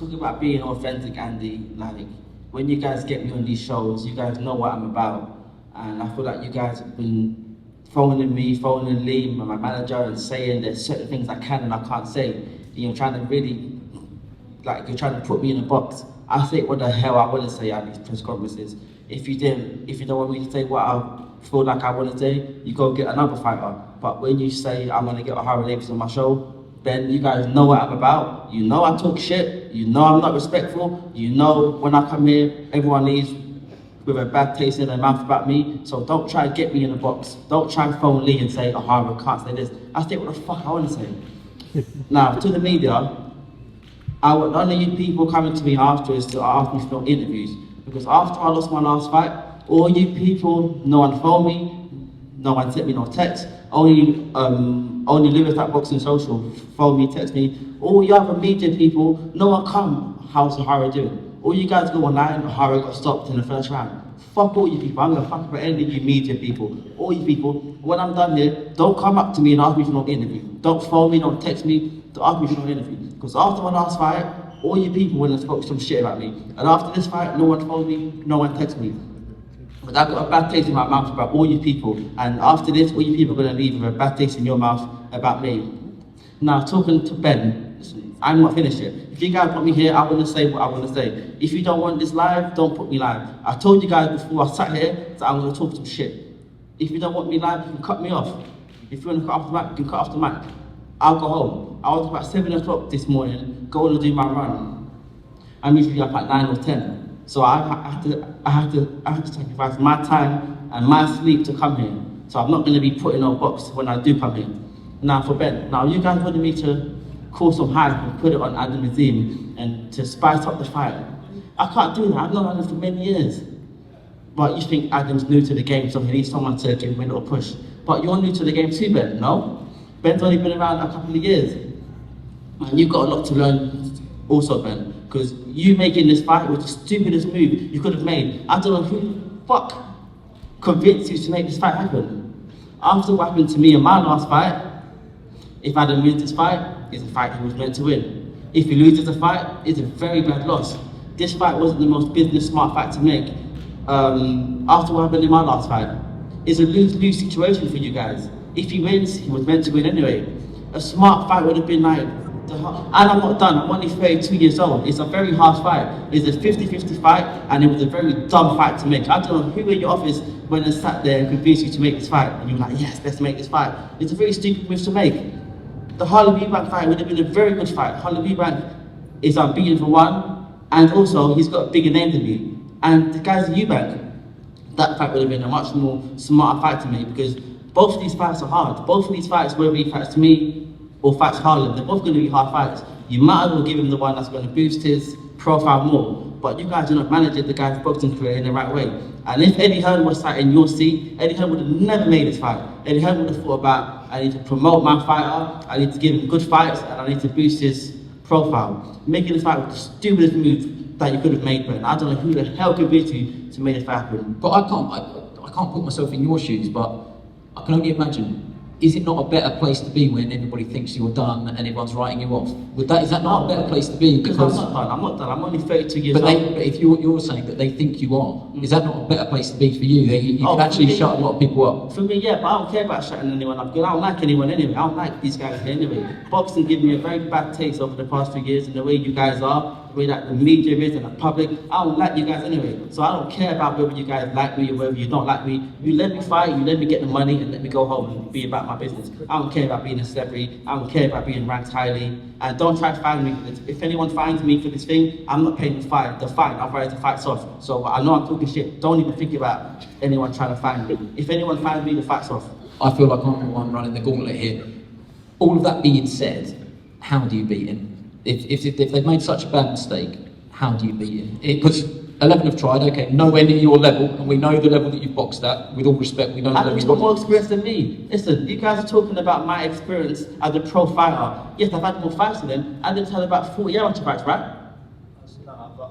talking about being authentic, Andy, like, when you guys get me on these shows, you guys know what I'm about. And I feel like you guys have been phoning me, phoning Lee, my manager, and saying there's certain things I can and I can't say. And you're trying to really, like, you're trying to put me in a box. I say what the hell I want to say at these press conferences. If you don't want me to say what I feel like I want to say, you go get another fighter. But when you say I'm going to get Ohara Davies on my show, then you guys know what I'm about. You know I talk shit. You know I'm not respectful. You know when I come here, everyone leaves with a bad taste in their mouth about me. So don't try to get me in a box. Don't try to phone Lee and say, Ohara can't say this. I say what the fuck I want to say. Now, to the media, I want none of you people coming to me afterwards to ask me for no interviews. Because after I lost my last fight, all you people, no one phoned me, no one sent me no text. Only Lewis at Boxing Social phoned me, text me. All you other media people, no one come. How's Ohara doing? All you guys go online, Ohara got stopped in the first round. Fuck all you people. I'm gonna fuck about any of you media people. All you people, when I'm done here, don't come up to me and ask me for no interview. Don't phone me, don't text me, don't ask me for no interview. Because after my last fight, all you people went and spoke some shit about me. And after this fight, no one phoned me, no one texted me. But I've got a bad taste in my mouth about all you people. And after this, all you people are gonna leave with a bad taste in your mouth about me. Now, talking to Ben, listen, I'm not finished yet. If you guys want me here, I want to say what I want to say. If you don't want this live, don't put me live. I told you guys before I sat here that I'm going to talk some shit. If you don't want me live, you can cut me off. If you want to cut off the mic, you can cut off the mic. I'll go home. I was about 7 o'clock this morning, going to do my run. I'm usually up at 9 or 10. So I have to sacrifice my time and my sleep to come here. So I'm not going to be put in a box when I do come here. Now for Ben, now you guys wanted me to call some hype and put it on AZIM and to spice up the fight. I can't do that, I've known Adam for many years. But you think Adam's new to the game, so he needs someone to give him a little push. But you're new to the game too, Ben, no? Ben's only been around a couple of years. And you've got a lot to learn also, Ben, because you making this fight was the stupidest move you could have made. I don't know who the fuck convinced you to make this fight happen. After what happened to me in my last fight, if Adam wins this fight, it's a fight he was meant to win. If he loses the fight, it's a very bad loss. This fight wasn't the most business smart fight to make. After what happened in my last fight, it's a lose-lose situation for you guys. If he wins, he was meant to win anyway. A smart fight would have been like, and I'm not done, I'm only 32 years old. It's a very hard fight. It's a 50-50 fight, and it was a very dumb fight to make. I don't know who in your office went and sat there and convinced you to make this fight, and you were like, yes, let's make this fight. It's a very stupid move to make. The Harley Eubank fight would have been a very good fight. Harley Eubank is unbeaten for one, and also he's got a bigger name than me. And the guys at Eubank, that fight would have been a much more smarter fight to me, because both of these fights are hard. Both of these fights, whether he fights to me or fights Harlem, they're both going to be hard fights. You might as well give him the one that's going to boost his profile more. But you guys are not managing the guy's boxing career in the right way. And if Eddie Hearn was sat in your seat, Eddie Hearn would have never made this fight. Eddie Hearn would have thought about, I need to promote my fighter, I need to give him good fights, and I need to boost his profile. Making this fight was the stupidest move that you could have made, Ben. I don't know who the hell convinced you to make this fight happen. But I can't put myself in your shoes, but I can only imagine. Is it not a better place to be when everybody thinks you're done and everyone's writing you off? Is that not a better place to be? Because I'm not done. I'm only 32 years old. But if you're saying that they think you are, is that not a better place to be for you? You can actually shut a lot of people up. For me, yeah, but I don't care about shutting anyone up, because I don't like anyone anyway. I don't like these guys anyway. Boxing gave me a very bad taste over the past 2 years, and the way you guys are, the way that the media is and the public, I don't like you guys anyway. So I don't care about whether you guys like me or whether you don't like me. You let me fight, you let me get the money, and let me go home and be about my business. I don't care about being a celebrity, I don't care about being ranked highly, and don't try to find me for this. If anyone finds me for this thing, I'm not paying the fine, I'll write the fight's off. So I know I'm talking shit, don't even think about anyone trying to find me. If anyone finds me, the fight's off. I feel like I'm the one running the gauntlet here. All of that being said, how do you beat him? If they've made such a bad mistake, how do you beat him? Because 11 have tried, okay, nowhere near your level, and we know the level that you've boxed at. With all respect, we know the level you've got more experience than me. Listen, you guys are talking about my experience as a pro fighter. Yes, I've had more fights than them. Adam's had about 40 amateur fights, right?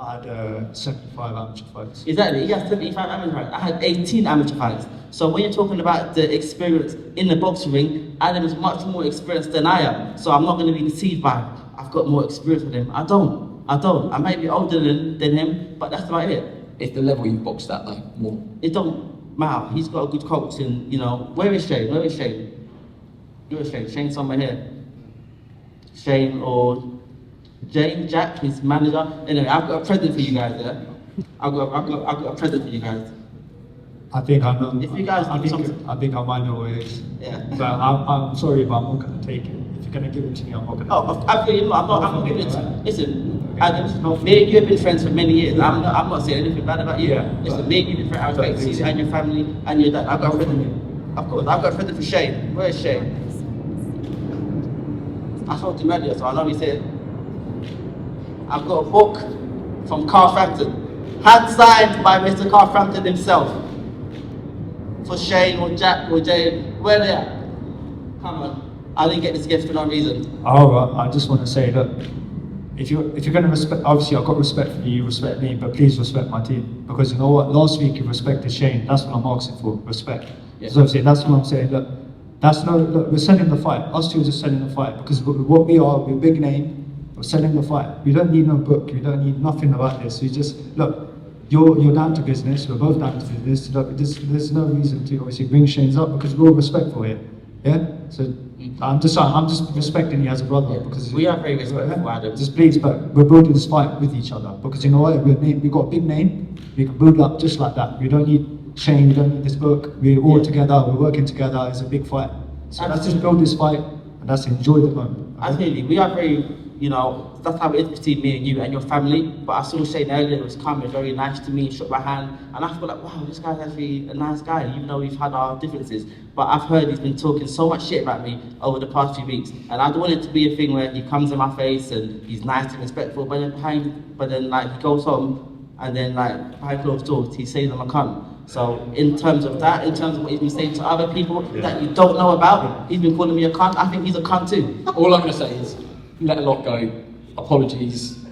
I had 75 amateur fights. Exactly, he has 75 amateur fights. I had 18 amateur fights. So when you're talking about the experience in the boxing ring, Adam is much more experienced than I am. So I'm not going to be deceived by, I've got more experience than him. I don't. I don't. I might be older than him, but that's about it. It's the level you boxed at though, more. It don't matter. He's got a good coach, and you know, where is Shane? Where is Shane? Where is Shane? Shane's somewhere here. Shane or Jane, Jack, his manager. Anyway, I've got a present for you guys. Yeah, I've got a present for you guys. I think I know. If you guys I do think something- I think I might know what it is. Yeah. But I'm sorry, but I'm not gonna take it. If you're gonna give it to me, I'm not gonna. Oh, absolutely not. I'm not giving it to you. Listen, Adam, me and you have been friends for many years. I'm not saying anything bad about you. Yeah, Listen, but- me and you have been friends. I respect you and your family and your dad. I've got a friend. Of course, I've got a friend for Shane. Where is Shane? I spoke to him earlier, so I know he said. I've got a book from Carl Frampton, hand signed by Mr. Carl Frampton himself. For Shane or Jack or Jane, where they at? Come on, I didn't get this gift for no reason. Alright, I just want to say that if you're gonna respect, obviously I've got respect for you, respect me, but please respect my team, because you know what? Last week you respected Shane. That's what I'm asking for, respect. Yeah. So obviously that's what I'm saying. Look, look, we're selling the fight. Us two are just selling the fight because what we are, we're a big name. We're selling the fight. We don't need no book. We don't need nothing about this. We just look. You're down to business. We're both down to business. Look, there's no reason to obviously bring Shane's up because we're all respectful here. Yeah. So I'm just respecting you as a brother because We are very respectful, Adam. just please, but we're building this fight with each other because you know what? We've got a big name. We can build up just like that. We don't need Shane. We don't need this book. We're all together. We're working together. It's a big fight. So let's just build this fight and let's enjoy the moment. Absolutely, we are very, you know, that's how it is between me and you and your family. But I saw Shane earlier, he was coming, very nice to me, shook my hand, and I feel like, wow, this guy's actually a nice guy, even though we've had our differences. But I've heard he's been talking so much shit about me over the past few weeks, and I don't want it to be a thing where he comes in my face and he's nice and respectful, but then like he goes home and then like behind closed doors he says I'm a cunt. So in terms of that, in terms of what he's been saying to other people that you don't know about, he's been calling me a cunt. I think he's a cunt too. All I'm going to say is, let a lot go, apologies,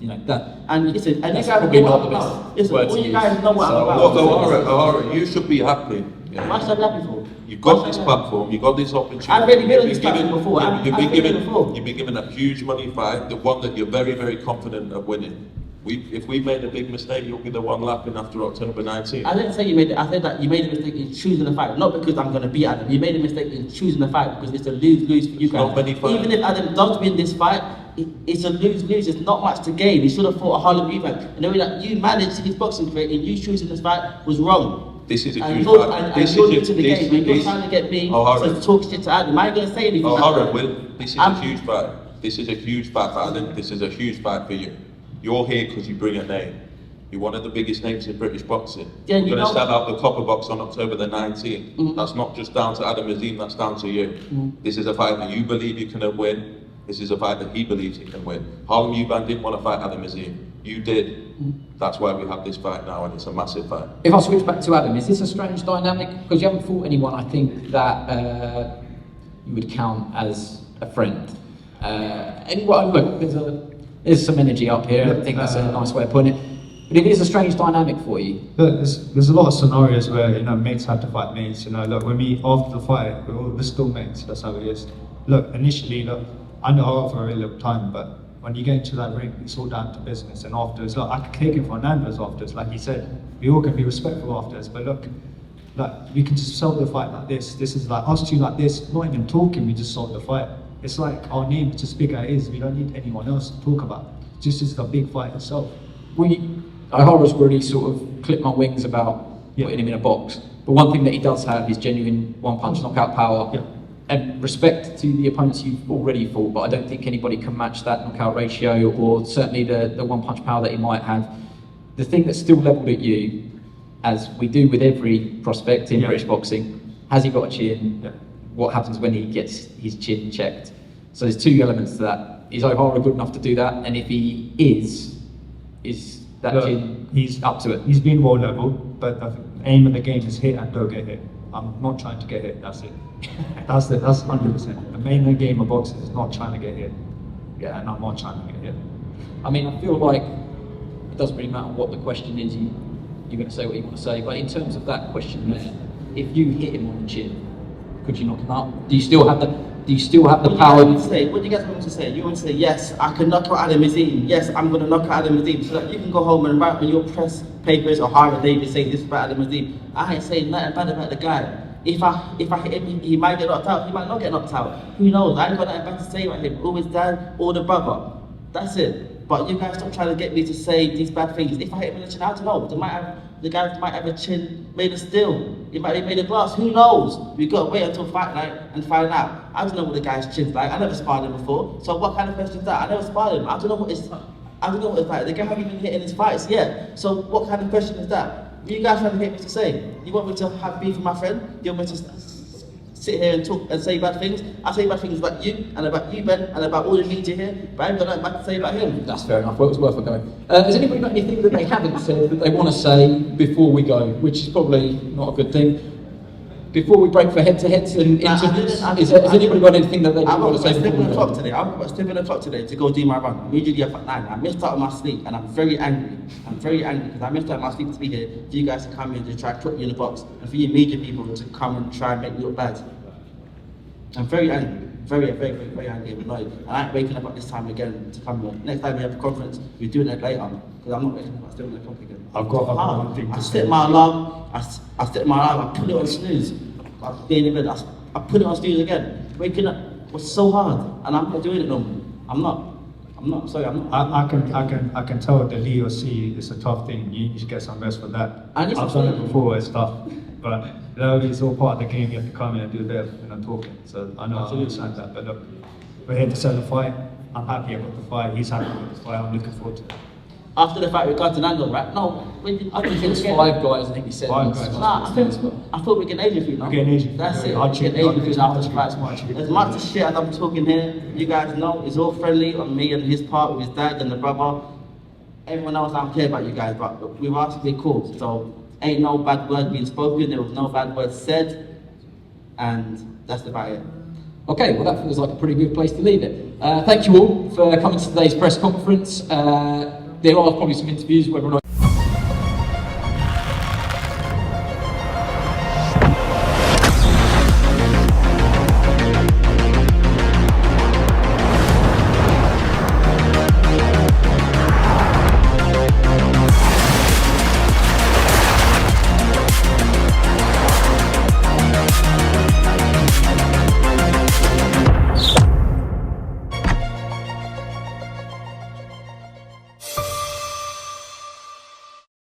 you know, that. And listen, and you That's guys probably know not what the I'm best about. Listen, word all to you use. guys know what I'm So- about. Look, Ohara, you should be happy. What should I be happy for? You've got this platform, you've got this opportunity. I've already been on You've this platform given- before. I've You've been been here given, before. you've been given a huge money fight, the one that you're very, very confident of winning. If we made a big mistake, you'll be the one laughing after October 19th. I didn't say you made it. I said that you made a mistake in choosing the fight, not because I'm going to beat Adam. You made a mistake in choosing the fight because it's a lose-lose for you guys. Not many fights. Even if Adam does win this fight, it's a lose-lose. There's not much to gain. He should have fought a Harlem rematch. And the way that you managed his boxing career and you choosing this fight was wrong. This is a And huge you're, fight. and This you're is new a- to the this- game. And you're this- trying to get me Ohara. to talk shit to Adam. I ain't going to say anything. Ohara, like that. Will, this is a huge fight. This is a huge fight for Adam. This is a huge fight for you. You're here because you bring a name. You're one of the biggest names in British boxing. Yeah, We're you going to know- sell out the Copper Box on October the 19th. Mhm. That's not just down to Adam AZIM, that's down to you. This is a fight that you believe you can win. This is a fight that he believes he can win. Harlem Eubank didn't want to fight Adam AZIM. You did. That's why we have this fight now, and it's a massive fight. If I switch back to Adam, is this a strange dynamic? Because you haven't fought anyone, I think, that you would count as a friend. Anyone, look, there's some energy up here. I think that's a nice way of putting it. But it is a strange dynamic for you. Look, there's a lot of scenarios where mates have to fight mates. Look, when we after the fight, we're still mates. That's how it is. Look, initially, I know her for a really long time, but when you get into that ring, it's all down to business. And afterwards, look, I can take it for Nando's afterwards, like he said. We all can be respectful afterwards, but look, we can just sell the fight like this. This is like us two like this, not even talking. We just sold the fight. It's like our name is just bigger it is. We don't need anyone else to talk about. This is the big fight itself. Ohara's really sort of clipped my wings about putting him in a box. But one thing that he does have is genuine one-punch knockout power. Yeah. And respect to the opponents you've already fought, but I don't think anybody can match that knockout ratio or certainly the one-punch power that he might have. The thing that's still levelled at you, as we do with every prospect in British boxing, has he got a chin? Yeah. What happens when he gets his chin checked? So there's two elements to that. Is Ohara good enough to do that? And if he is that Look, chin he's up to it? He's been well leveled, but the aim of the game is hit and don't get hit. I'm not trying to get hit. That's it. That's 100%. The main game of boxing is not trying to get hit. Yeah, and I'm not trying to get hit. I mean, I feel like it doesn't really matter what the question is, you're going to say what you want to say, but in terms of that question there, if you hit him on the chin, could you knock him out? Do you still have that? do you still have the What power? do you guys want to say? What do you guys want me to say? You want to say, yes, I can knock out AZIM. Yes, I'm going to knock out AZIM. So that you can go home and write on your press papers or Ohara, Davies saying this about AZIM. I ain't saying nothing bad about the guy. If I hit him, he might get knocked out. He might not get knocked out. Who knows? I ain't got nothing bad to say about him. Or his dad, or the brother. That's it. But you guys stop trying to get me to say these bad things. If I hit him in the chin, I don't know. The guy might have a chin made of steel. It might be made of glass. Who knows? We've got to wait until fight night and find out. I don't know what the guy's chin's like. I never sparred him before. So what kind of question is that? I never sparred him. I don't know what it's like. The guy hasn't been hitting his fights yet. So what kind of question is that? You guys trying to get me to say? You want me to have beef with my friend? You want me to sit here and talk and say bad things? I say bad things about you and about you, Ben, and about all the media here, but I ain't got nothing bad to say about him. That's fair enough. Well, it was worth a go. Has anybody got anything that they haven't said that they want to say before we go, which is probably not a good thing? Before we break for head-to-heads and interviews, has anybody got anything that they want to say before we go? Today. I'm about 7 o'clock today to go do my run. I'm usually up at 9. I missed out on my sleep and I'm very angry. I'm very angry because I missed out on my sleep to be here for you guys to come in to try to put me in the box and for you media people to come and try and make me look bad. I'm very angry. Very angry and annoyed. And I ain't waking up at this time again to come here. Next time we have a conference, we're doing it later because I'm not waking up at 7 o'clock again. I've got one thing to say. I set my alarm, I put it on snooze. I stay in bed, I put it on snooze again. Waking up was so hard, and I'm not doing it no more. I'm not, sorry, I'm not. I can tell the Leo C is a tough thing. You should get some rest for that. And I've done it before, it's tough. But it's all part of the game. You have to come in and do a bit of talking. So I know I understand that. But look, we're here to sell the fight. I'm happy about the fight. He's happy with the fight. I'm looking forward to it. After the fight with Nando, right? No, I think It was 5 guys, I think he said. 5 guys. Nah, I thought we can Asian food now. We're getting Asian. That's it. I'll We check get Asian food after the I'll fight. check. As much as shit as I'm talking here, you guys know it's all friendly on me and his part with his dad and the brother. Everyone else, I don't care about you guys, but we've asked to be cool. So ain't no bad word being spoken. There was no bad word said, and that's about it. Okay, well that feels like a pretty good place to leave it. Thank you all for coming to today's press conference. There are probably some interviews, whether or not